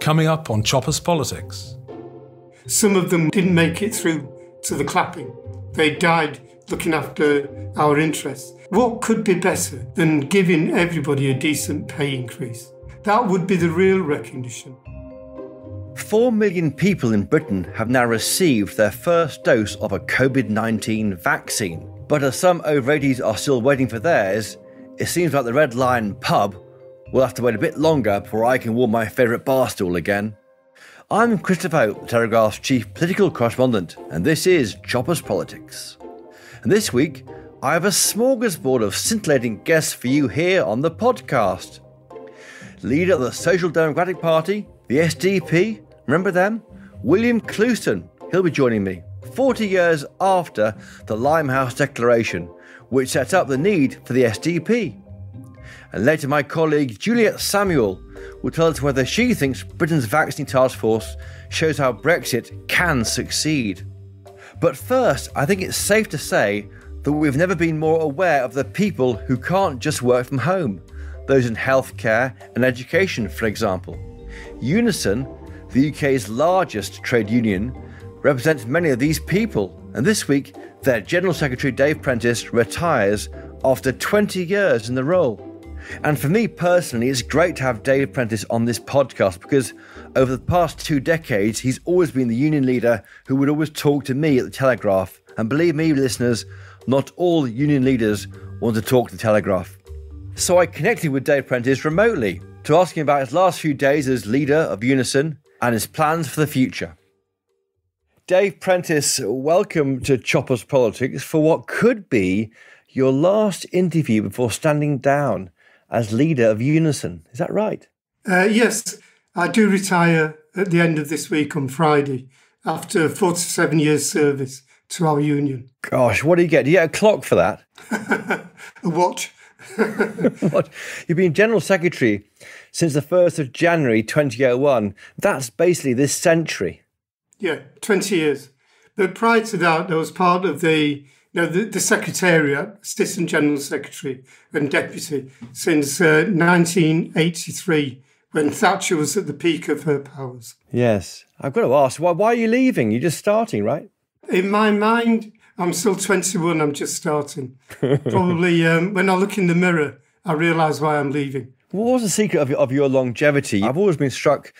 coming up on Choppers Politics. Some of them didn't make it through to the clapping. They died looking after our interests. What could be better than giving everybody a decent pay increase? That would be the real recognition. 4 million people in Britain have now received their first dose of a COVID-19 vaccine. But as some over 80s are still waiting for theirs, it seems like the Red Lion pub will have to wait a bit longer before I can warm my favourite bar stool again. I'm Christopher Hope, Telegraph's chief political correspondent, and this is Choppers Politics. And this week, I have a smorgasbord of scintillating guests for you here on the podcast. Leader of the Social Democratic Party, the SDP, remember them? William Coulston, he'll be joining me 40 years after the Limehouse Declaration, which set up the need for the SDP. And later my colleague Juliet Samuel will tell us whether she thinks Britain's vaccine taskforce shows how Brexit can succeed. But first, I think it's safe to say that we've never been more aware of the people who can't just work from home, those in healthcare and education, for example. UNISON, the UK's largest trade union, represents many of these people, and this week their General Secretary Dave Prentis retires after 20 years in the role. And for me personally, it's great to have Dave Prentis on this podcast because over the past 2 decades, he's always been the union leader who would always talk to me at the Telegraph. And believe me, listeners, not all union leaders want to talk to the Telegraph. So I connected with Dave Prentis remotely to ask him about his last few days as leader of UNISON and his plans for the future. Dave Prentis, welcome to Choppers Politics for what could be your last interview before standing down as leader of UNISON. Is that right? Yes, I do retire at the end of this week on Friday after 47 years service to our union. Gosh, what do you get? Do you get a clock for that? A watch. What? You've been General Secretary since the 1st of January 2001. That's basically this century. Yeah, 20 years. But prior to that, I was part of the Secretariat, Assistant General Secretary and Deputy, since 1983, when Thatcher was at the peak of her powers. Yes. I've got to ask, why are you leaving? You're just starting, right? In my mind, I'm still 21, I'm just starting. Probably when I look in the mirror, I realise why I'm leaving. What was the secret of your longevity? I've always been struck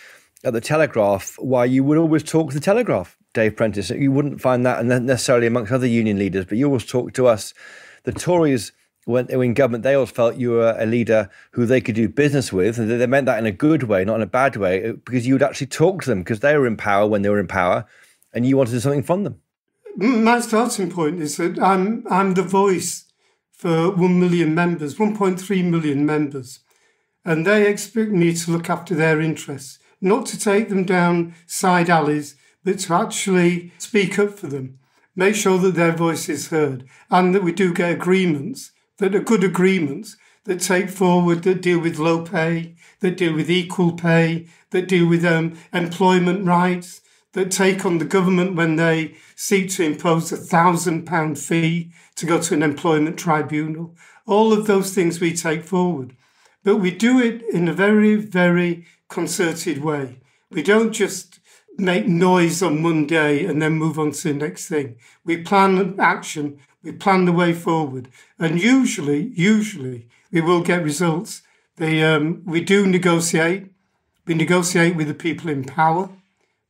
at the Telegraph why you would always talk to the Telegraph, Dave Prentis. You wouldn't find that necessarily amongst other union leaders, but you always talk to us. The Tories, when they were in government, they always felt you were a leader who they could do business with, and they meant that in a good way, not in a bad way, because you would actually talk to them because they were in power when they were in power, and you wanted to do something from them. My starting point is that I'm the voice for 1 million members, 1.3 million members, and they expect me to look after their interests, not to take them down side alleys, but to actually speak up for them, make sure that their voice is heard, and that we do get agreements that are good agreements that take forward, that deal with low pay, that deal with equal pay, that deal with employment rights, that take on the government when they seek to impose £1,000 fee to go to an employment tribunal. All of those things we take forward. But we do it in a very, very concerted way. We don't just make noise on one day and then move on to the next thing. We plan action, we plan the way forward. And usually, we will get results. We do negotiate. We negotiate with the people in power.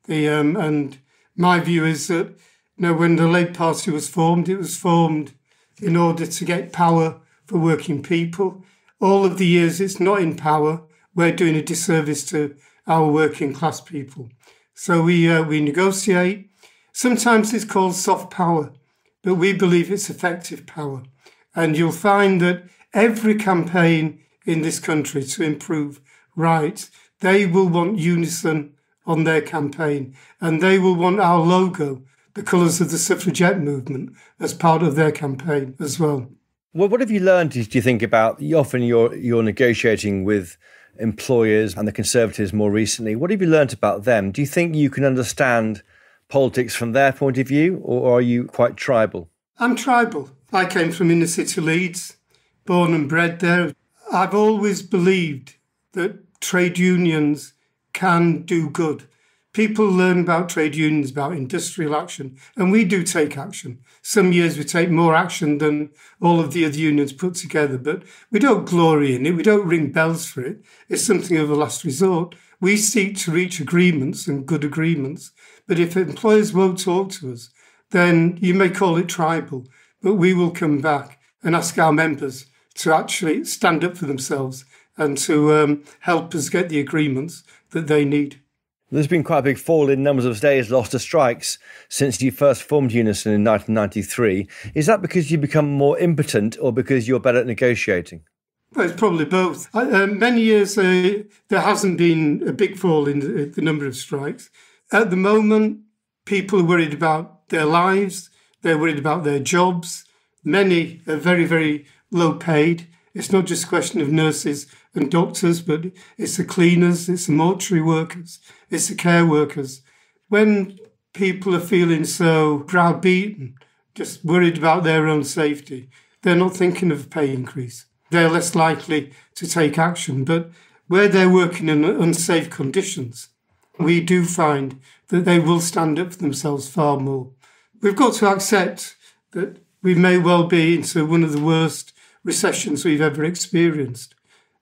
And my view is that when the Labour Party was formed, it was formed in order to get power for working people. All of the years it's not in power, we're doing a disservice to our working class people. So we negotiate. Sometimes it's called soft power, but we believe it's effective power. And you'll find that every campaign in this country to improve rights, they will want UNISON on their campaign, and they will want our logo, the colours of the suffragette movement, as part of their campaign as well. Well, what have you learned, do you think, about, often you're negotiating with employers and the Conservatives more recently. What have you learnt about them? Do you think you can understand politics from their point of view, or are you quite tribal? I'm tribal. I came from inner city Leeds, born and bred there. I've always believed that trade unions can do good. People learn about trade unions, about industrial action, and we do take action. Some years we take more action than all of the other unions put together, but we don't glory in it. We don't ring bells for it. It's something of a last resort. We seek to reach agreements and good agreements, but if employers won't talk to us, then you may call it tribal, but we will come back and ask our members to actually stand up for themselves and to help us get the agreements that they need. There's been quite a big fall in numbers of days lost to strikes since you first formed Unison in 1993. Is that because you become more impotent or because you're better at negotiating? Well, it's probably both. Many years there hasn't been a big fall in the number of strikes. At the moment, people are worried about their lives. They're worried about their jobs. Many are very, very low paid. It's not just a question of nurses and doctors, but it's the cleaners, it's the mortuary workers, it's the care workers. When people are feeling so browbeaten, just worried about their own safety, they're not thinking of a pay increase. They're less likely to take action. But where they're working in unsafe conditions, we do find that they will stand up for themselves far more. We've got to accept that we may well be into one of the worst recessions we've ever experienced.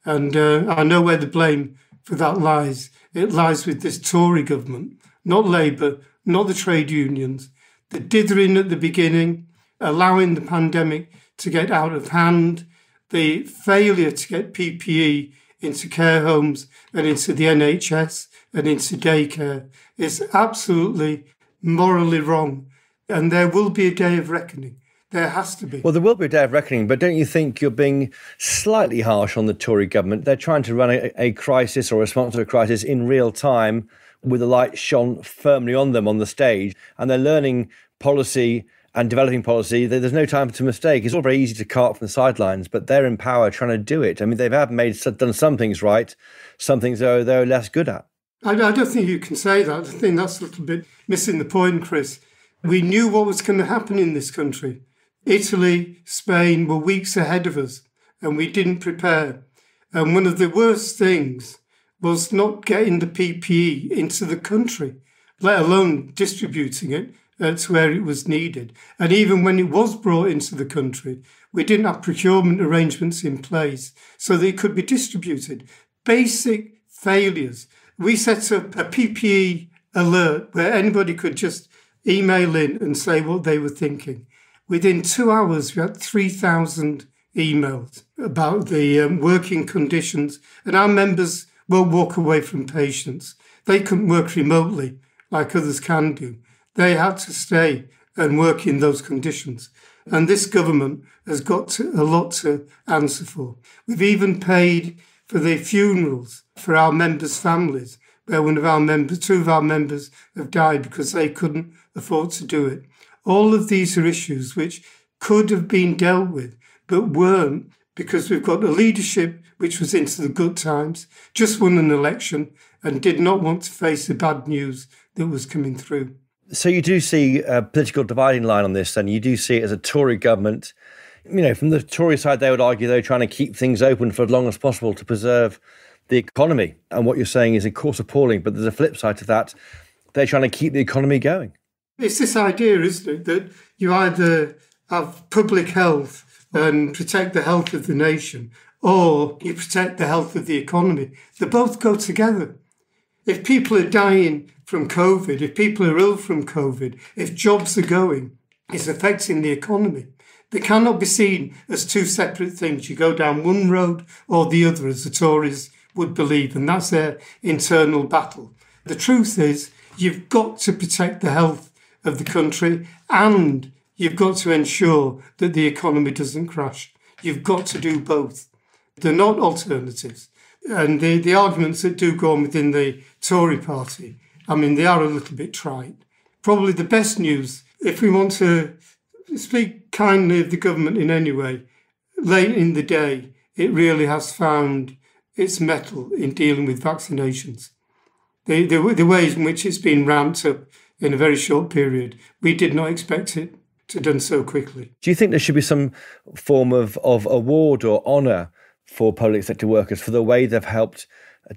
And I know where the blame for that lies. It lies with this Tory government, not Labour, not the trade unions. The dithering at the beginning, allowing the pandemic to get out of hand, the failure to get PPE into care homes and into the NHS and into daycare is absolutely morally wrong. And there will be a day of reckoning. There has to be. Well, there will be a day of reckoning, but don't you think you're being slightly harsh on the Tory government? They're trying to run a crisis or a response to a crisis in real time with the light shone firmly on them on the stage, and they're learning policy and developing policy. There's no time to mistake. It's all very easy to cart from the sidelines, but they're in power trying to do it. I mean, they have done some things right, some things they're less good at. I don't think you can say that. I think that's a little bit missing the point, Chris. We knew what was going to happen in this country. Italy, Spain were weeks ahead of us, and we didn't prepare. And one of the worst things was not getting the PPE into the country, let alone distributing it to where it was needed. And even when it was brought into the country, we didn't have procurement arrangements in place so that it could be distributed. Basic failures. We set up a PPE alert where anybody could just email in and say what they were thinking. Within 2 hours, we had 3,000 emails about the working conditions, and our members won't walk away from patients. They couldn't work remotely like others can do. They had to stay and work in those conditions. And this government has got a lot to answer for. We've even paid for the funerals for our members' families, where two of our members have died because they couldn't afford to do it. All of these are issues which could have been dealt with, but weren't, because we've got a leadership which was into the good times, just won an election, and did not want to face the bad news that was coming through. So you do see a political dividing line on this, and you do see it as a Tory government. You know, from the Tory side, they would argue they're trying to keep things open for as long as possible to preserve the economy. And what you're saying is, of course, appalling, but there's a flip side to that. They're trying to keep the economy going. It's this idea, isn't it, that you either have public health and protect the health of the nation, or you protect the health of the economy. They both go together. If people are dying from COVID, if people are ill from COVID, if jobs are going, it's affecting the economy. They cannot be seen as two separate things. You go down one road or the other, as the Tories would believe, and that's their internal battle. The truth is, you've got to protect the health of the country, and you've got to ensure that the economy doesn't crash. You've got to do both. They're not alternatives. And the arguments that do go on within the Tory party, I mean, they are a little bit trite. Probably the best news, if we want to speak kindly of the government in any way, late in the day, it really has found its mettle in dealing with vaccinations. The ways in which it's been ramped up in a very short period, we did not expect it to done so quickly. Do you think there should be some form of award or honour for public sector workers for the way they've helped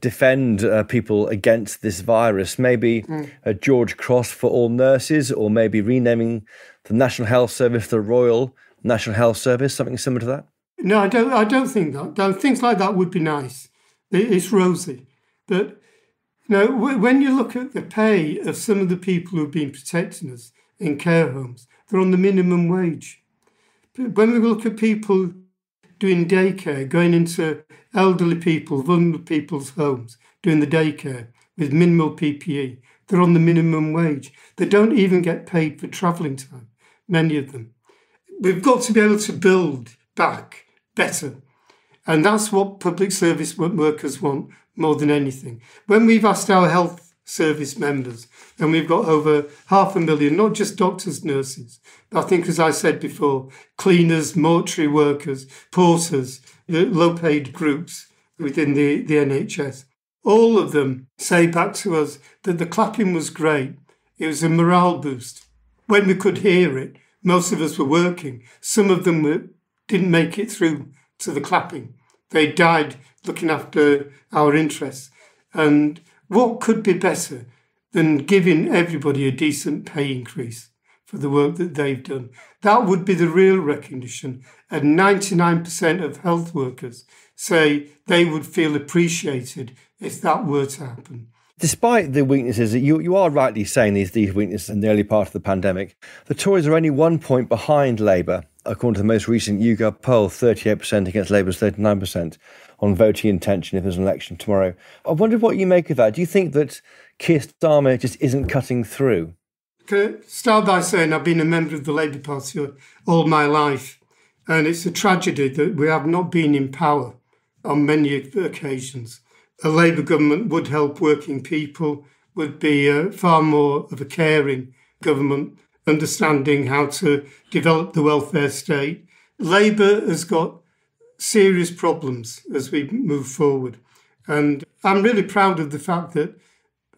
defend people against this virus? Maybe a George Cross for all nurses, or maybe renaming the National Health Service the Royal National Health Service, something similar to that? No, I don't think that. Things like that would be nice. It's rosy. But when you look at the pay of some of the people who've been protecting us in care homes, they're on the minimum wage. When we look at people doing daycare, going into elderly people, vulnerable people's homes, doing the daycare with minimal PPE, they're on the minimum wage. They don't even get paid for travelling time, many of them. We've got to be able to build back better. And that's what public service workers want more than anything. When we've asked our health service members, and we've got over 500,000, not just doctors, nurses, but I think, as I said before, cleaners, mortuary workers, porters, low-paid groups within the NHS, all of them say back to us that the clapping was great. It was a morale boost. When we could hear it, most of us were working. Some of them didn't make it through to the clapping. They died looking after our interests. And what could be better than giving everybody a decent pay increase for the work that they've done? That would be the real recognition. And 99% of health workers say they would feel appreciated if that were to happen. Despite the weaknesses, you are rightly saying these weaknesses in the early part of the pandemic, the Tories are only 1 point behind Labour, according to the most recent YouGov poll, 38% against Labour's 39% on voting intention if there's an election tomorrow. I wonder what you make of that. Do you think that Keir Starmer just isn't cutting through? Can I start by saying I've been a member of the Labour Party all my life, and it's a tragedy that we have not been in power on many occasions. A Labour government would help working people, would be far more of a caring government, understanding how to develop the welfare state. Labour has got serious problems as we move forward. And I'm really proud of the fact that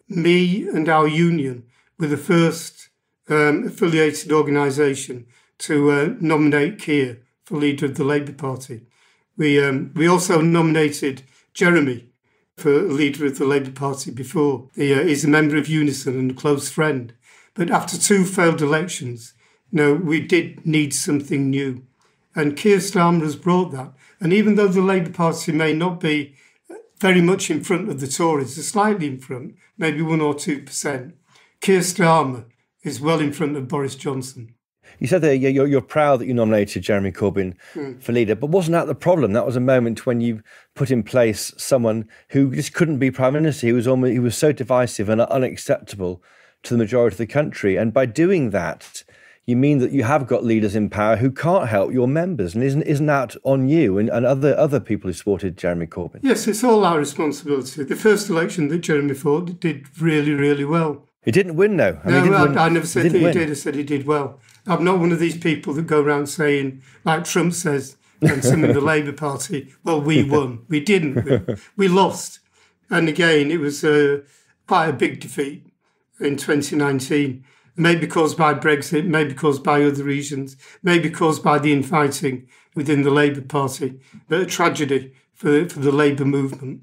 me and our union were the first affiliated organisation to nominate Keir for leader of the Labour Party. We also nominated Jeremy for leader of the Labour Party before. He's a member of UNISON and a close friend. But after 2 failed elections, we did need something new. And Keir Starmer has brought that. And even though the Labour Party may not be very much in front of the Tories, they're slightly in front, maybe 1 or 2%, Keir Starmer is well in front of Boris Johnson. You said that you're proud that you nominated Jeremy Corbyn for leader, but wasn't that the problem? That was a moment when you put in place someone who just couldn't be Prime Minister. He was so divisive and unacceptable to the majority of the country. And by doing that, you mean that you have got leaders in power who can't help your members. And isn't that on you and other people who supported Jeremy Corbyn? Yes, it's all our responsibility. The first election that Jeremy fought did really, really well. He didn't win, though. I never said that he did. I said he did well. I'm not one of these people that go around saying, like Trump says, and some in the Labour Party, well, we won. We didn't win. We lost. And again, it was quite a big defeat in 2019. Maybe caused by Brexit, maybe caused by other reasons, maybe caused by the infighting within the Labour Party, but a tragedy for the Labour movement.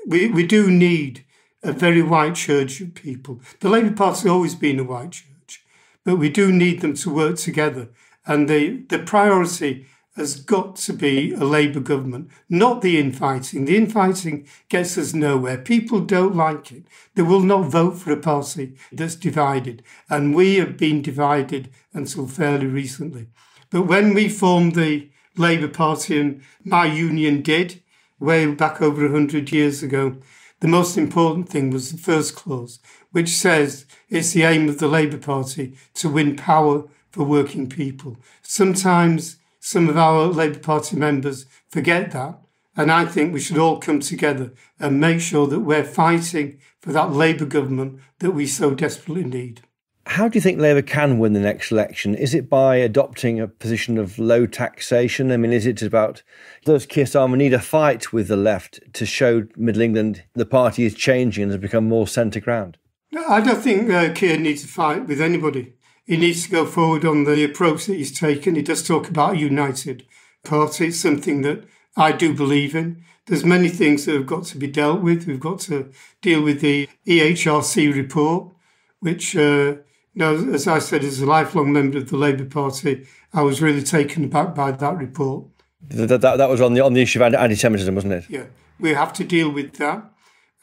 We do need a very white church of people. The Labour Party has always been a white church, but we do need them to work together. And the priority has got to be a Labour government, not the infighting. The infighting gets us nowhere. People don't like it. They will not vote for a party that's divided. And we have been divided until fairly recently. But when we formed the Labour Party, and my union did, way back over 100 years ago, the most important thing was the first clause, which says it's the aim of the Labour Party to win power for working people. Sometimes some of our Labour Party members forget that, and I think we should all come together and make sure that we're fighting for that Labour government that we so desperately need. How do you think Labour can win the next election? Is it by adopting a position of low taxation? I mean, is it about, does Keir Starmer need a fight with the left to show Middle England the party is changing and has become more centre ground? No, I don't think Keir needs to fight with anybody. He needs to go forward on the approach that he's taken. He does talk about a united party, something that I do believe in. There's many things that have got to be dealt with. We've got to deal with the EHRC report, which, as I said, as a lifelong member of the Labour Party, I was really taken aback by that report. That was on the issue of anti-Semitism, wasn't it? Yeah, we have to deal with that.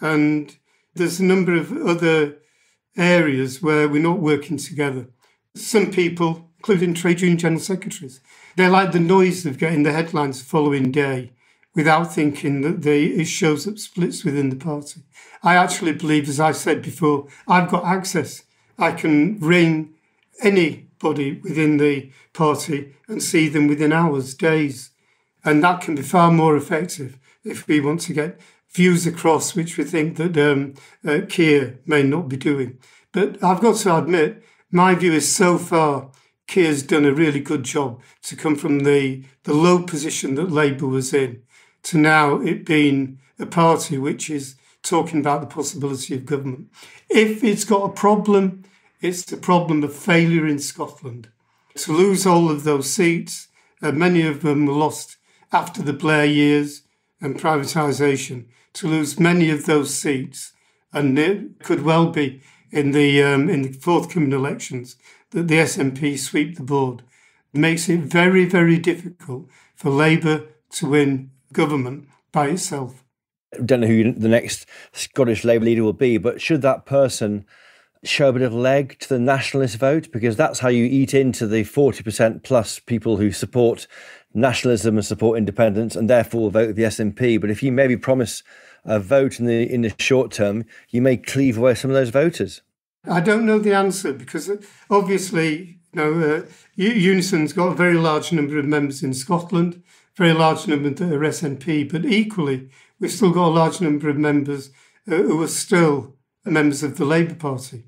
And there's a number of other areas where we're not working together. Some people, including trade union general secretaries, they like the noise of getting the headlines the following day without thinking that it shows up splits within the party. I actually believe, as I said before, I've got access. I can ring anybody within the party and see them within hours, days. And that can be far more effective if we want to get views across, which we think that Keir may not be doing. But I've got to admit, my view is so far, Keir's done a really good job to come from the low position that Labour was in to now it being a party which is talking about the possibility of government. If it's got a problem, it's the problem of failure in Scotland. To lose all of those seats, many of them were lost after the Blair years and privatisation, to lose many of those seats, and it could well be in the forthcoming elections that the SNP sweep the board, makes it very, very difficult for Labour to win government by itself. I don't know who the next Scottish Labour leader will be, but should that person show a bit of leg to the nationalist vote? Because that's how you eat into the 40% plus people who support nationalism and support independence and therefore vote with the SNP. But if you maybe promise a vote in the short term, you may cleave away some of those voters. I don't know the answer because obviously, UNISON's got a very large number of members in Scotland, very large number that are SNP, but equally, we've still got a large number of members who are still members of the Labour Party.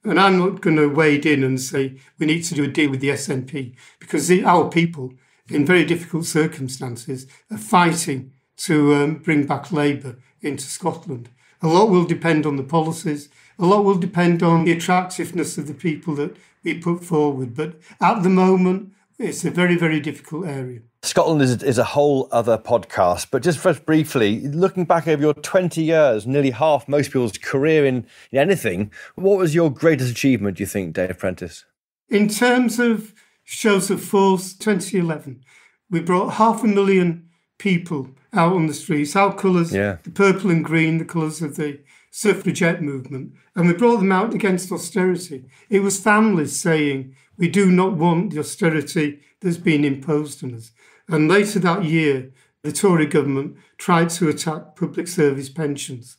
And I'm not going to wade in and say we need to do a deal with the SNP because our people, in very difficult circumstances, are fighting to bring back Labour into Scotland. A lot will depend on the policies. A lot will depend on the attractiveness of the people that we put forward. But at the moment, it's a very, very difficult area. Scotland is a whole other podcast, but just briefly, looking back over your 20 years, nearly half most people's career in anything, what was your greatest achievement, do you think, Dave Prentis? In terms of shows of force, 2011, we brought 500,000 people out on the streets, our colours, the purple and green, the colours of the suffragette movement, and we brought them out against austerity. It was families saying, we do not want the austerity that's been imposed on us. And later that year, the Tory government tried to attack public service pensions.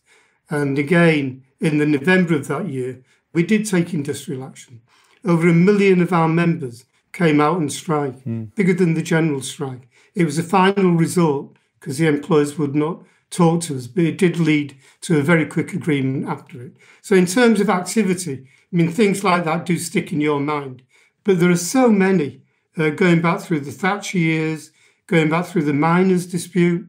And again, in the November of that year, we did take industrial action. Over 1 million of our members came out on strike, bigger than the general strike. It was a final resort because the employers would not talk to us, but it did lead to a very quick agreement after it. So in terms of activity, I mean, things like that do stick in your mind. But there are so many going back through the Thatcher years, going back through the miners' dispute.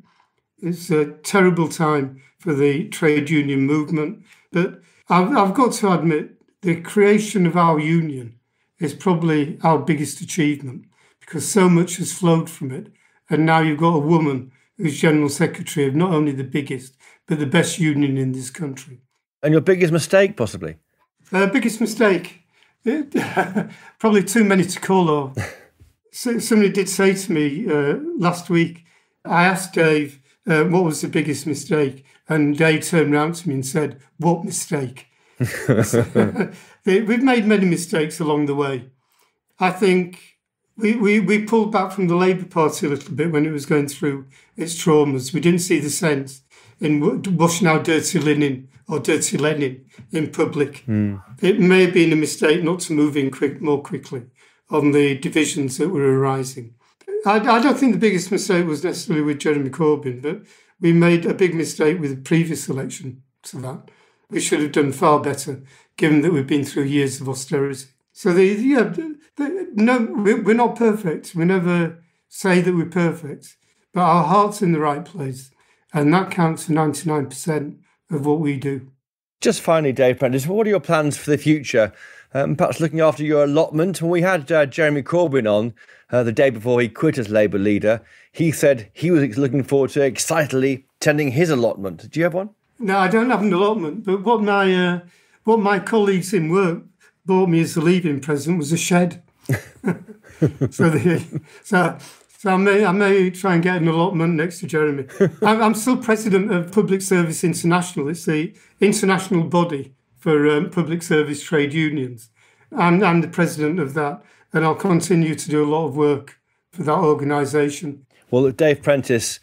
It's a terrible time for the trade union movement. But I've got to admit, the creation of our union is probably our biggest achievement because so much has flowed from it. And now you've got a woman who's General Secretary of not only the biggest, but the best union in this country. And your biggest mistake, possibly? Biggest mistake? Probably too many to call off. Somebody did say to me last week, I asked Dave what was the biggest mistake, and Dave turned around to me and said, what mistake? We've made many mistakes along the way. I think we pulled back from the Labour Party a little bit when it was going through its traumas. We didn't see the sense in washing our dirty linen or dirty Lenin in public. It may have been a mistake not to move in more quickly on the divisions that were arising. I don't think the biggest mistake was necessarily with Jeremy Corbyn, but we made a big mistake with the previous election to that. We should have done far better, given that we've been through years of austerity. So, no, we're not perfect. We never say that we're perfect, but our heart's in the right place, and that counts for 99% of what we do. Just finally, Dave Prentis, what are your plans for the future? perhaps looking after your allotment. When we had Jeremy Corbyn on the day before he quit as Labour leader, he said he was looking forward to excitedly tending his allotment. Do you have one? No, I don't have an allotment, but what my colleagues in work bought me as the leaving present was a shed. So I may try and get an allotment next to Jeremy. I'm still president of Public Service International. It's the international body for public service trade unions. I'm the president of that, and I'll continue to do a lot of work for that organisation. Well, Dave Prentis,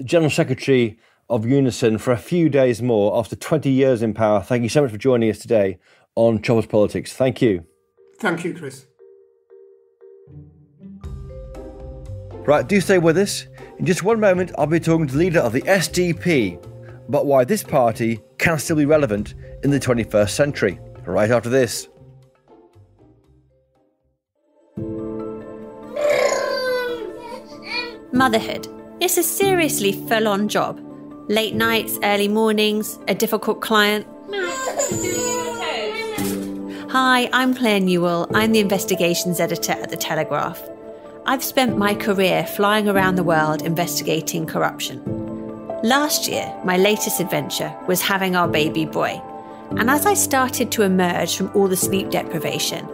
General Secretary of UNISON, for a few days more after 20 years in power. Thank you so much for joining us today on Choppers Politics. Thank you. Thank you, Chris. Right, do stay with us. In just one moment, I'll be talking to the leader of the SDP about why this party can still be relevant in the 21st century. Right after this. Motherhood. It's a seriously full-on job. Late nights, early mornings, a difficult client. Hi, I'm Claire Newell. I'm the investigations editor at The Telegraph. I've spent my career flying around the world investigating corruption. Last year, my latest adventure was having our baby boy. And as I started to emerge from all the sleep deprivation,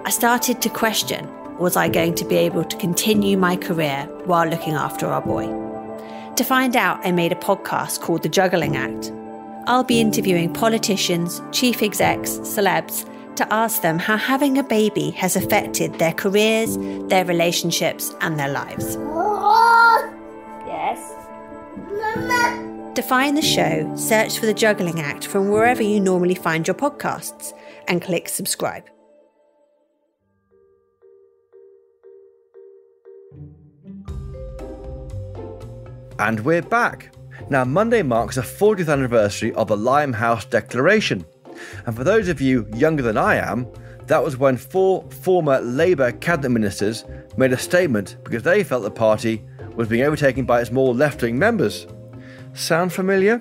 I started to question, was I going to be able to continue my career while looking after our boy? To find out, I made a podcast called The Juggling Act. I'll be interviewing politicians, chief execs, celebs, to ask them how having a baby has affected their careers, their relationships, and their lives. Yes? Mama. To find the show, search for The Juggling Act from wherever you normally find your podcasts and click subscribe. And we're back. Now, Monday marks the 40th anniversary of the Limehouse Declaration. And for those of you younger than I am, that was when 4 former Labour cabinet ministers made a statement because they felt the party was being overtaken by its more left-wing members. Sound familiar?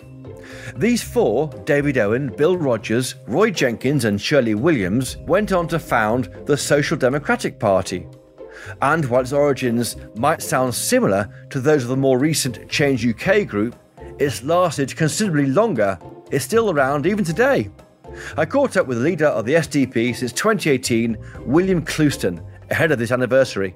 These 4, David Owen, Bill Rogers, Roy Jenkins and Shirley Williams, went on to found the Social Democratic Party. And while its origins might sound similar to those of the more recent Change UK group, it's lasted considerably longer. It's still around even today. I caught up with the leader of the SDP since 2018, William Coulston, ahead of this anniversary.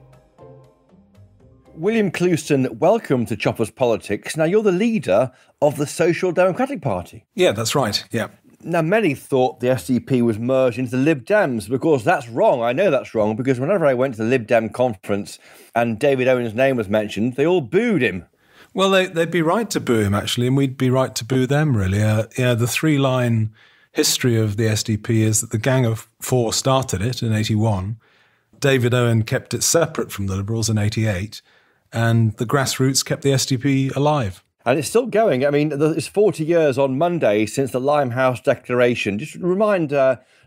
William Coulston, welcome to Choppers Politics. Now, you're the leader of the Social Democratic Party. Yeah, that's right, yeah. Now, many thought the SDP was merged into the Lib Dems, but of course that's wrong. I know that's wrong, because whenever I went to the Lib Dem conference and David Owen's name was mentioned, they all booed him. Well, they'd be right to boo him, actually, and we'd be right to boo them, really. The three-line history of the SDP is that the Gang of Four started it in 81. David Owen kept it separate from the Liberals in 88, and the grassroots kept the SDP alive. And it's still going. I mean, it's 40 years on Monday since the Limehouse Declaration. Just remind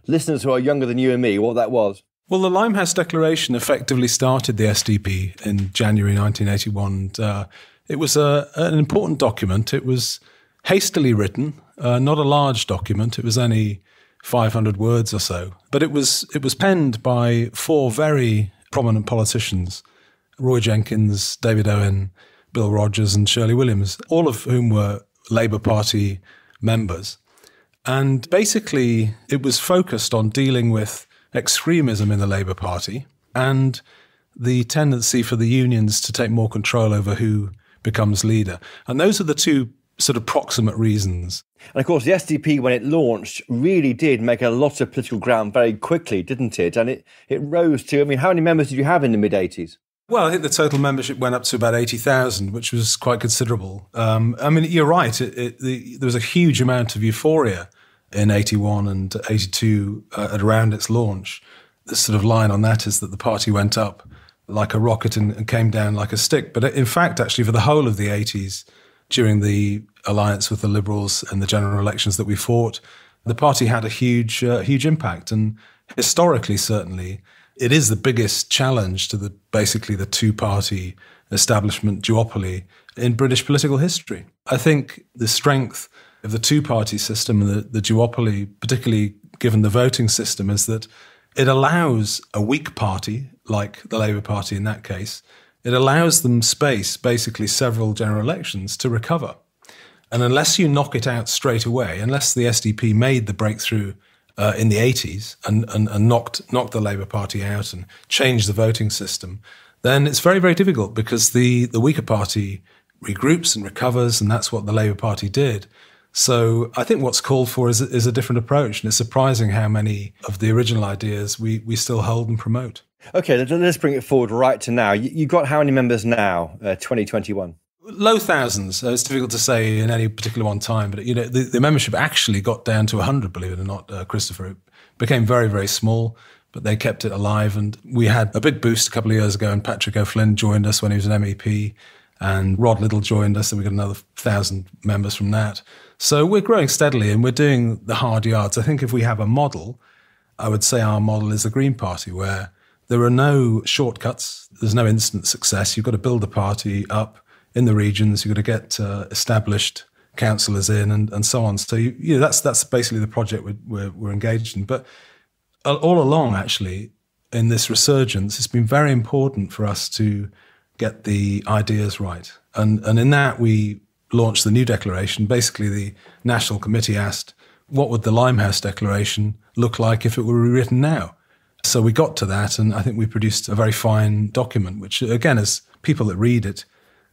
listeners who are younger than you and me what that was. Well, the Limehouse Declaration effectively started the SDP in January 1981. And, it was an important document. It was hastily written, not a large document. It was only 500 words or so. But it was penned by 4 very prominent politicians, Roy Jenkins, David Owen, Bill Rogers and Shirley Williams, all of whom were Labour Party members. And basically, it was focused on dealing with extremism in the Labour Party and the tendency for the unions to take more control over who becomes leader. And those are the 2 sort of proximate reasons. And of course, the SDP, when it launched, really did make a lot of political ground very quickly, didn't it? And it rose to, I mean, how many members did you have in the mid-80s? Well, I think the total membership went up to about 80,000, which was quite considerable. I mean, you're right. There was a huge amount of euphoria in 81 and 82 at around its launch. The sort of line on that is that the party went up like a rocket and came down like a stick. But in fact, actually, for the whole of the 80s, during the alliance with the Liberals and the general elections that we fought, the party had a huge impact. And historically, certainly, it is the biggest challenge to basically the 2-party establishment duopoly in British political history. I think the strength of the 2-party system and the duopoly, particularly given the voting system, is that it allows a weak party, like the Labour Party in that case, it allows them space, basically several general elections, to recover. And unless you knock it out straight away, unless the SDP made the breakthrough in the 80s and knocked the Labour Party out and changed the voting system, then it's very, very difficult because the weaker party regroups and recovers, and that's what the Labour Party did. So I think what's called for is a different approach, and it's surprising how many of the original ideas we still hold and promote. Okay, let's bring it forward right to now. You've got how many members now, 2021? Low thousands. It's difficult to say in any particular one time, but the membership actually got down to 100, believe it or not, Christopher. It became very, very small, but they kept it alive. And we had a big boost a couple of years ago, and Patrick O'Flynn joined us when he was an MEP, and Rod Little joined us, and we got another 1,000 members from that. So we're growing steadily, and we're doing the hard yards. I think if we have a model, I would say our model is the Green Party, where there are no shortcuts. There's no instant success. You've got to build the party up in the regions. You've got to get established councillors in and so on. So that's basically the project we're engaged in. But all along, actually, in this resurgence, it's been very important for us to get the ideas right. And in that, we launched the new declaration. Basically, the National Committee asked, what would the Limehouse Declaration look like if it were rewritten now? So we got to that, and I think we produced a very fine document, which, again, as people that read it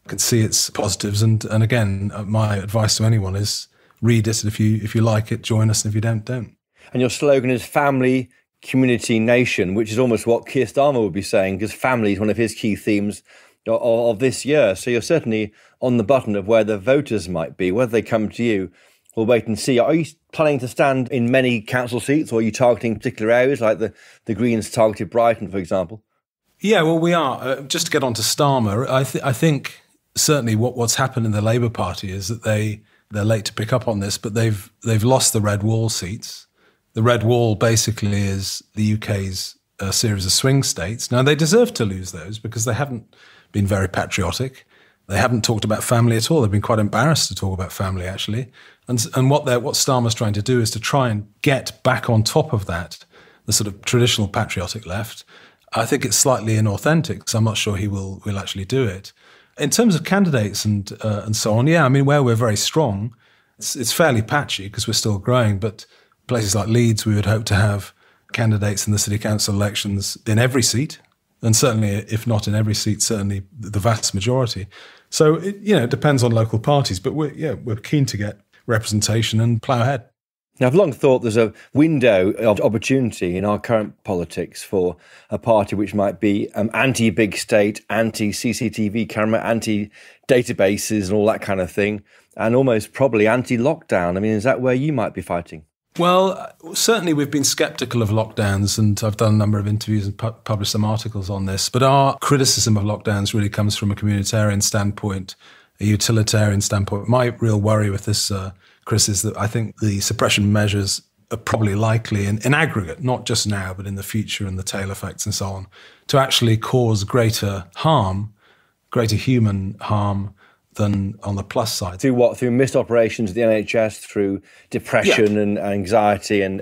can see its positives. And again, my advice to anyone is read it. If you like it, join us. And if you don't. And your slogan is family, community, nation, which is almost what Keir Starmer would be saying, because family is one of his key themes of this year. So you're certainly on the button of where the voters might be. Whether they come to you, we'll wait and see. Are you planning to stand in many council seats, or are you targeting particular areas like the Greens targeted Brighton, for example? Yeah, well, we are. Just to get on to Starmer, I think certainly what's happened in the Labour Party is that they're late to pick up on this, but they've lost the Red Wall seats. The Red Wall basically is the UK's series of swing states. Now, they deserve to lose those because they haven't been very patriotic. They haven't talked about family at all. They've been quite embarrassed to talk about family, actually. And what Starmer's trying to do is to try and get back on top of that, the sort of traditional patriotic left. I think it's slightly inauthentic, so I'm not sure he will actually do it. In terms of candidates and so on, yeah, I mean, where we're very strong, it's fairly patchy because we're still growing, but places like Leeds, we would hope to have candidates in the city council elections in every seat, and certainly, if not in every seat, certainly the vast majority. So, it depends on local parties, but we're keen to get representation and plough ahead. Now, I've long thought there's a window of opportunity in our current politics for a party which might be anti-big state, anti-CCTV camera, anti-databases and all that kind of thing, and almost probably anti-lockdown. I mean, is that where you might be fighting? Well, certainly we've been sceptical of lockdowns, and I've done a number of interviews and published some articles on this. But our criticism of lockdowns really comes from a communitarian standpoint, a utilitarian standpoint. My real worry with this, Chris, is that I think the suppression measures are probably likely in aggregate, not just now, but in the future and the tail effects and so on, to actually cause greater harm, greater human harm than on the plus side. Through what? Through missed operations at the NHS, through depression and anxiety and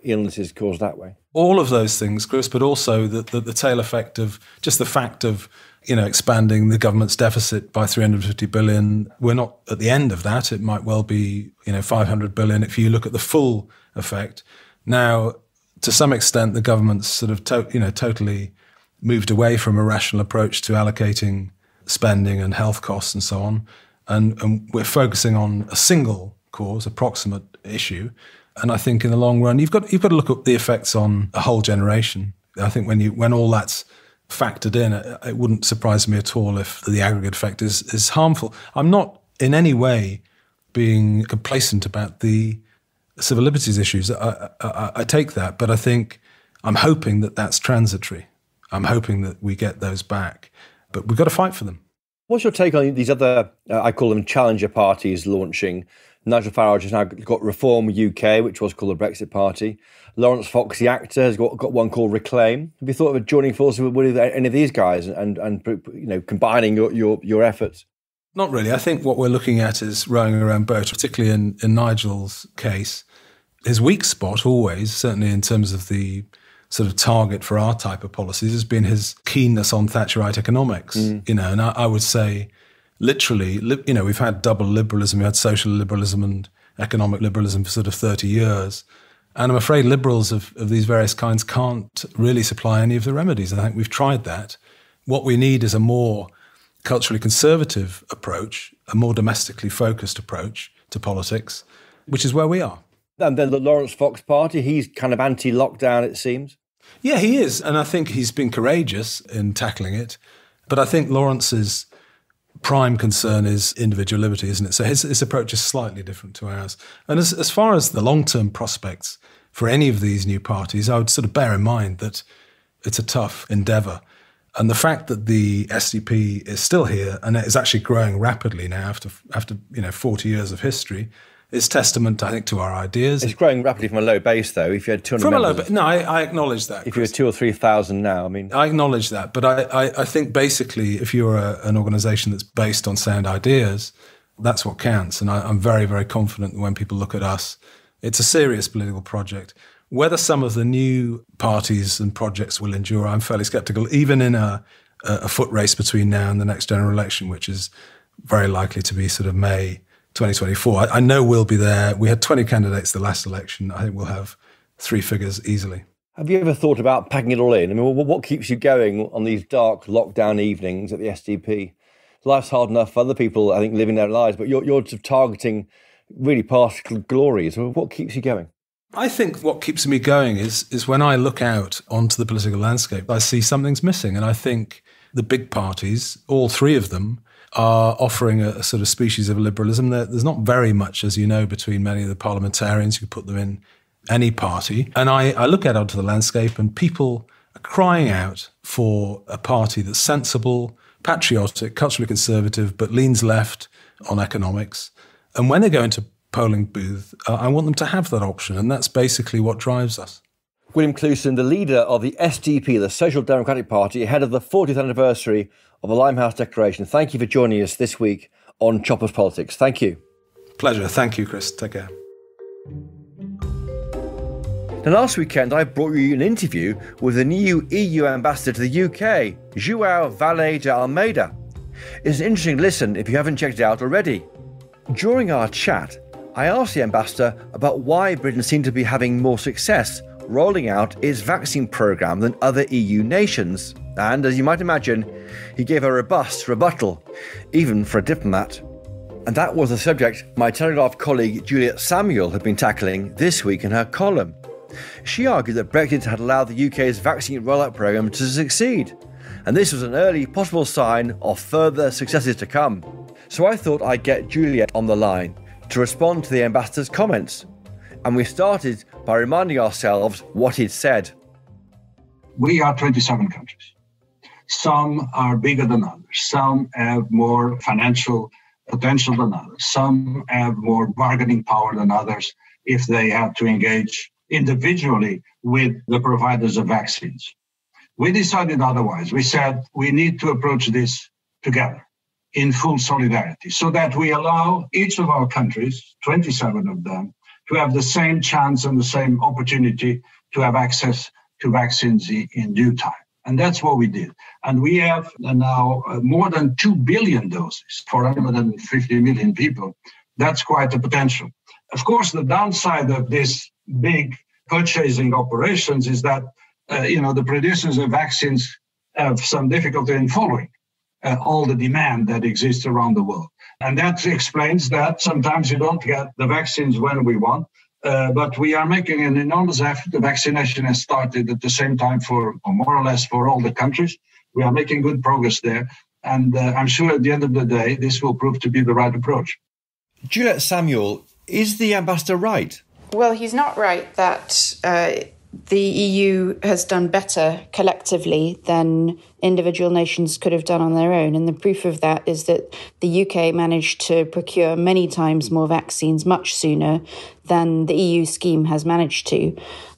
illnesses caused that way? All of those things, Chris, but also the tail effect of just the fact of expanding the government's deficit by 350 billion. We're not at the end of that. It might well be 500 billion if you look at the full effect. Now, to some extent, the government's sort of totally moved away from a rational approach to allocating spending and health costs and so on. And we're focusing on a single cause, a proximate issue. And I think in the long run, you've got to look at the effects on a whole generation. I think when all that's factored in, it wouldn't surprise me at all if the aggregate effect is harmful. I'm not in any way being complacent about the civil liberties issues. I take that, but I think I'm hoping that that's transitory. I'm hoping that we get those back. But we've got to fight for them. What's your take on these other, I call them challenger parties launching? Nigel Farage has now got Reform UK, which was called the Brexit Party. Lawrence Fox, the actor, has got one called Reclaim. Have you thought of joining forces with any of these guys and combining your efforts? Not really. I think what we're looking at is rowing our own boat, particularly in Nigel's case. His weak spot always, certainly in terms of the sort of target for our type of policies has been his keenness on Thatcherite economics. And I would say literally, we've had double liberalism, we had social liberalism and economic liberalism for sort of 30 years. And I'm afraid liberals of these various kinds can't really supply any of the remedies. I think we've tried that. What we need is a more culturally conservative approach, a more domestically focused approach to politics, which is where we are. And then the Lawrence Fox party, he's kind of anti-lockdown, it seems. Yeah, he is. And I think he's been courageous in tackling it. But I think Lawrence's prime concern is individual liberty, isn't it? So his approach is slightly different to ours. And as far as the long-term prospects for any of these new parties, I would sort of bear in mind that it's a tough endeavour. And the fact that the SDP is still here and is actually growing rapidly now after 40 years of history is testament, I think, to our ideas. It's growing rapidly from a low base, though. If you had 200 from members, a low base, no, I acknowledge that. If you were 2,000 or 3,000 now, I mean, I acknowledge that, but I think basically, if you're an organisation that's based on sound ideas, that's what counts. And I'm very, very confident that when people look at us, it's a serious political project. Whether some of the new parties and projects will endure, I'm fairly sceptical, even in a foot race between now and the next general election, which is very likely to be sort of May 2024. I know we'll be there. We had 20 candidates the last election. I think we'll have 3 figures easily. Have you ever thought about packing it all in? I mean, what keeps you going on these dark lockdown evenings at the SDP? Life's hard enough for other people, I think, living their lives, but you're sort of targeting really past glories. What keeps you going? I think what keeps me going is when I look out onto the political landscape, I see something's missing. And I think the big parties, all 3 of them, are offering a sort of species of liberalism. There's not very much, as you know, between many of the parliamentarians. You put them in any party. And I look out onto the landscape and people are crying out for a party that's sensible, patriotic, culturally conservative, but leans left on economics. And when they go into polling booth, I want them to have that option. And that's basically what drives us. William Coulston, the leader of the SDP, the Social Democratic Party, ahead of the 40th anniversary of the Limehouse Declaration. Thank you for joining us this week on Choppers Politics. Thank you. Pleasure. Thank you, Chris. Take care. Now, last weekend, I brought you an interview with the new EU ambassador to the UK, João Valle de Almeida. It's an interesting listen if you haven't checked it out already. During our chat, I asked the ambassador about why Britain seemed to be having more success rolling out its vaccine programme than other EU nations. And, as you might imagine, he gave a robust rebuttal, even for a diplomat. And that was the subject my Telegraph colleague Juliet Samuel had been tackling this week in her column. She argued that Brexit had allowed the UK's vaccine rollout programme to succeed, and this was an early possible sign of further successes to come. So I thought I'd get Juliet on the line to respond to the ambassador's comments. And we started by reminding ourselves what he'd said. We are 27 countries. Some are bigger than others. Some have more financial potential than others. Some have more bargaining power than others if they have to engage individually with the providers of vaccines. We decided otherwise. We said we need to approach this together in full solidarity so that we allow each of our countries, 27 of them, to have the same chance and the same opportunity to have access to vaccines in due time. And that's what we did. And we have now more than 2 billion doses for 150 million people. That's quite a potential. Of course, the downside of this big purchasing operations is that, the producers of vaccines have some difficulty in following all the demand that exists around the world. And that explains that sometimes you don't get the vaccines when we want, but we are making an enormous effort. The vaccination has started at the same time or more or less for all the countries. We are making good progress there. And I'm sure at the end of the day, this will prove to be the right approach. Juliet Samuel, is the ambassador right? Well, he's not right that the EU has done better collectively than individual nations could have done on their own. And the proof of that is that the UK managed to procure many times more vaccines much sooner than the EU scheme has managed to.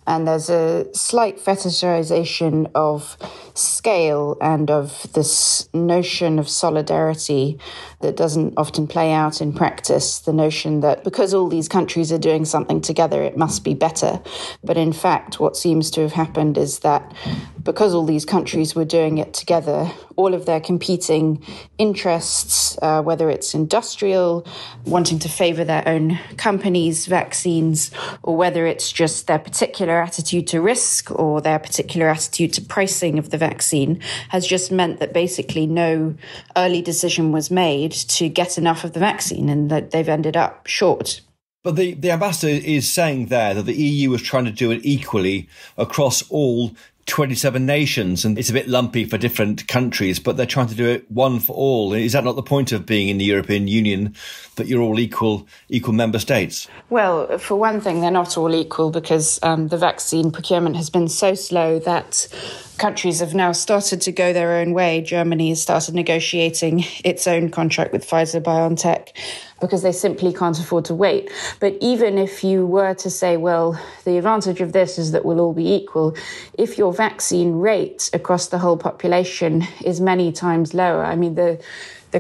And there's a slight fetishization of scale and of this notion of solidarity that doesn't often play out in practice, the notion that because all these countries are doing something together, it must be better. But in fact, what seems to have happened is that because all these countries were doing it together, all of their competing interests, whether it's industrial, wanting to favour their own companies' vaccines, or whether it's just their particular attitude to risk or their particular attitude to pricing of the vaccine, has just meant that basically no early decision was made to get enough of the vaccine and that they've ended up short. But the ambassador is saying there that the EU was trying to do it equally across all 27 nations, and it's a bit lumpy for different countries, but they're trying to do it one for all. Is that not the point of being in the European Union, that you're all equal member states? Well, for one thing, they're not all equal because the vaccine procurement has been so slow that countries have now started to go their own way. Germany has started negotiating its own contract with Pfizer-BioNTech because they simply can't afford to wait. But even if you were to say, well, the advantage of this is that we'll all be equal, if your vaccine rate across the whole population is many times lower, I mean, the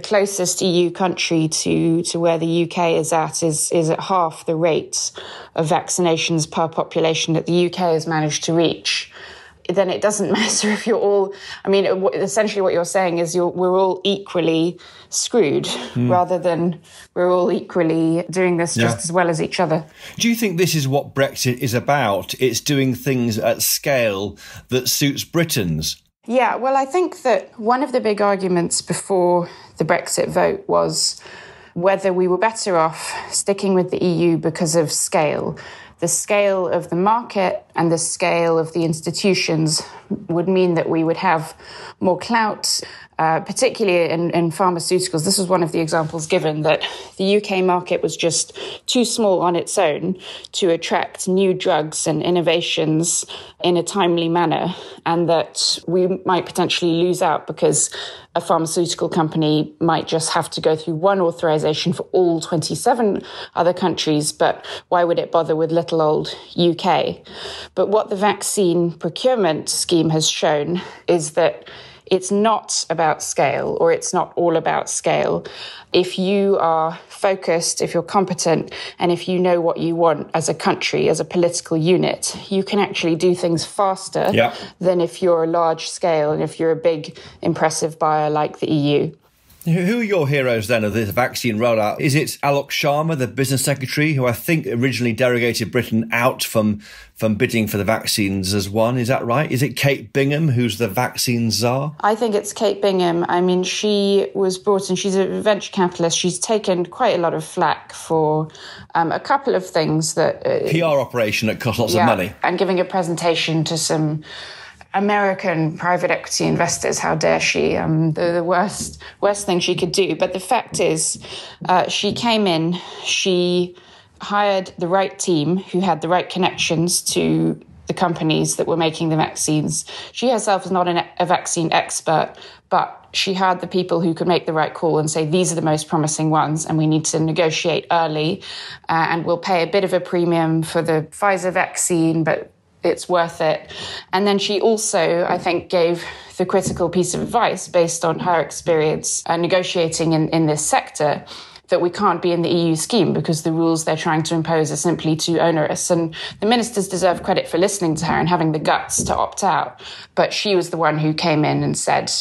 closest EU country to where the UK is at half the rate of vaccinations per population that the UK has managed to reach, then it doesn't matter if you're all, I mean, essentially what you're saying is we're all equally screwed rather than we're all equally doing this just as well as each other. Do you think this is what Brexit is about? It's doing things at scale that suits Britons? Yeah, well, I think that one of the big arguments before the Brexit vote was whether we were better off sticking with the EU because of scale. The scale of the market and the scale of the institutions would mean that we would have more clout, particularly in pharmaceuticals. This was one of the examples given, that the UK market was just too small on its own to attract new drugs and innovations in a timely manner, and that we might potentially lose out because a pharmaceutical company might just have to go through one authorization for all 27 other countries, but why would it bother with little old UK? But what the vaccine procurement scheme has shown is that it's not about scale, or it's not all about scale. If you are focused, if you're competent, and if you know what you want as a country, as a political unit, you can actually do things faster than if you're a large scale and if you're a big, impressive buyer like the EU. Who are your heroes then of this vaccine rollout? Is it Alok Sharma, the business secretary, who I think originally derogated Britain out from bidding for the vaccines as one? Is that right? Is it Kate Bingham, who's the vaccine czar? I think it's Kate Bingham. I mean, she was brought in, she's a venture capitalist. She's taken quite a lot of flack for a couple of things that... PR operation that cost lots of money. And giving a presentation to some American private equity investors. How dare she? The worst thing she could do. But the fact is, she came in, she hired the right team who had the right connections to the companies that were making the vaccines. She herself is not a vaccine expert, but she had the people who could make the right call and say, these are the most promising ones, and we need to negotiate early, and we'll pay a bit of a premium for the Pfizer vaccine, but it's worth it. And then she also, I think, gave the critical piece of advice based on her experience negotiating in this sector, that we can't be in the EU scheme because the rules they're trying to impose are simply too onerous. And the ministers deserve credit for listening to her and having the guts to opt out. But she was the one who came in and said,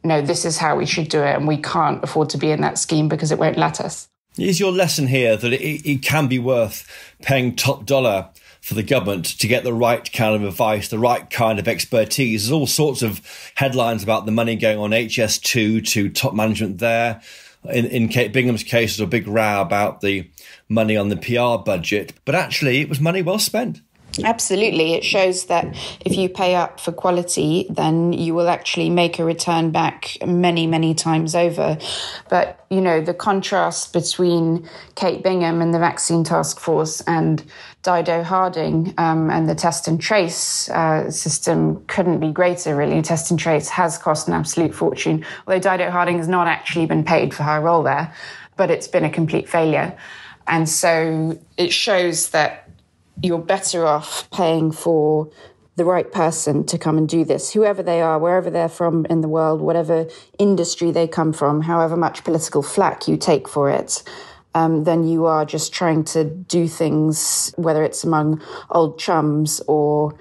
no, this is how we should do it, and we can't afford to be in that scheme because it won't let us. Is your lesson here that it can be worth paying top dollar for the government to get the right kind of advice, the right kind of expertise? There's all sorts of headlines about the money going on HS2 to top management there. In Kate Bingham's case, there's a big row about the money on the PR budget, but actually it was money well spent. Absolutely. It shows that if you pay up for quality, then you will actually make a return back many, many times over. But, you know, the contrast between Kate Bingham and the vaccine task force and Dido Harding and the test and trace system couldn't be greater, really. Test and trace has cost an absolute fortune, although Dido Harding has not actually been paid for her role there, but it's been a complete failure. And so it shows that you're better off paying for the right person to come and do this, whoever they are, wherever they're from in the world, whatever industry they come from, however much political flack you take for it, then you are just trying to do things, whether it's among old chums or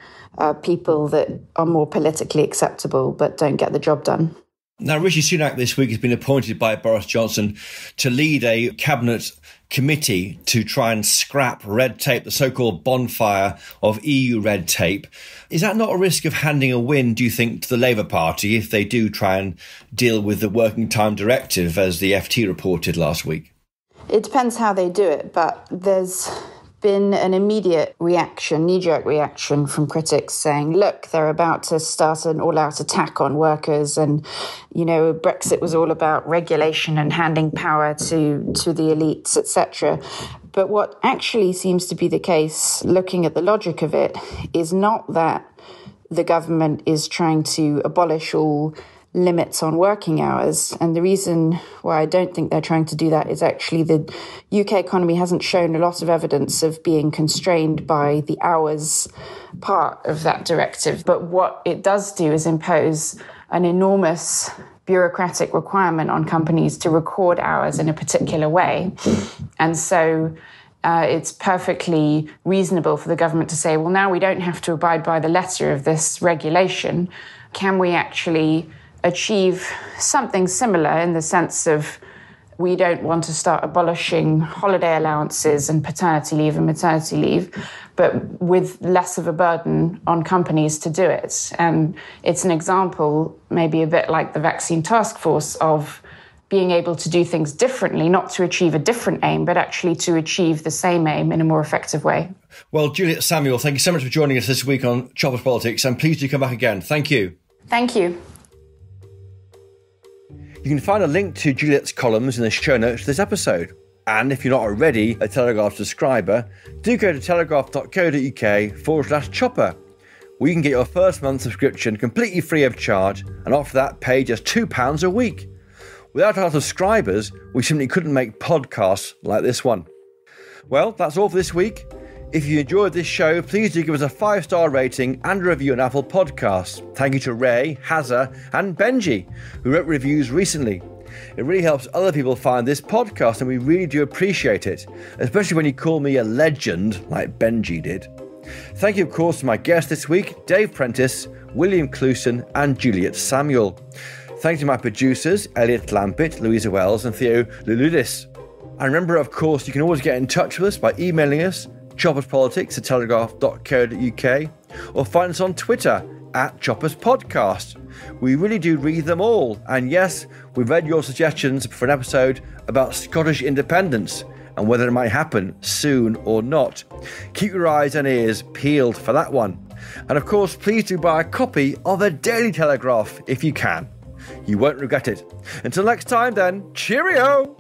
people that are more politically acceptable but don't get the job done. Now, Rishi Sunak this week has been appointed by Boris Johnson to lead a cabinet committee to try and scrap red tape, the so-called bonfire of EU red tape. Is that not a risk of handing a win, do you think, to the Labour Party if they do try and deal with the Working Time Directive, as the FT reported last week? It depends how they do it, but there's been an immediate reaction, knee-jerk reaction from critics saying, look, they're about to start an all-out attack on workers, and, you know, Brexit was all about regulation and handing power to the elites, etc. But what actually seems to be the case, looking at the logic of it, is not that the government is trying to abolish all limits on working hours. And the reason why I don't think they're trying to do that is actually the UK economy hasn't shown a lot of evidence of being constrained by the hours part of that directive. But what it does do is impose an enormous bureaucratic requirement on companies to record hours in a particular way. And so it's perfectly reasonable for the government to say, well, now we don't have to abide by the letter of this regulation. Can we actually achieve something similar in the sense of we don't want to start abolishing holiday allowances and paternity leave and maternity leave, but with less of a burden on companies to do it. And it's an example, maybe a bit like the vaccine task force, of being able to do things differently, not to achieve a different aim, but actually to achieve the same aim in a more effective way. Well, Juliet Samuel, thank you so much for joining us this week on Choppers Politics, and please do come back again. Thank you. Thank you. You can find a link to Juliet's columns in the show notes to this episode. And if you're not already a Telegraph subscriber, do go to telegraph.co.uk/chopper, where you can get your first month subscription completely free of charge, and after that pay just £2 a week. Without our subscribers, we simply couldn't make podcasts like this one. Well, that's all for this week. If you enjoyed this show, please do give us a 5-star rating and a review on Apple Podcasts. Thank you to Ray, Hazza and Benji, who wrote reviews recently. It really helps other people find this podcast, and we really do appreciate it, especially when you call me a legend like Benji did. Thank you, of course, to my guests this week, Dave Prentis, William Coulston and Juliet Samuel. Thanks to my producers, Elliot Lampitt, Louisa Wells and Theo Luludis. And remember, of course, you can always get in touch with us by emailing us, chopperspolitics@telegraph.co.uk, or find us on Twitter @chopperspodcast. We really do read them all, and yes, we've read your suggestions for an episode about Scottish independence and whether it might happen soon or not. Keep your eyes and ears peeled for that one. And of course, please do buy a copy of the Daily Telegraph if you can. You won't regret it. Until next time then, cheerio!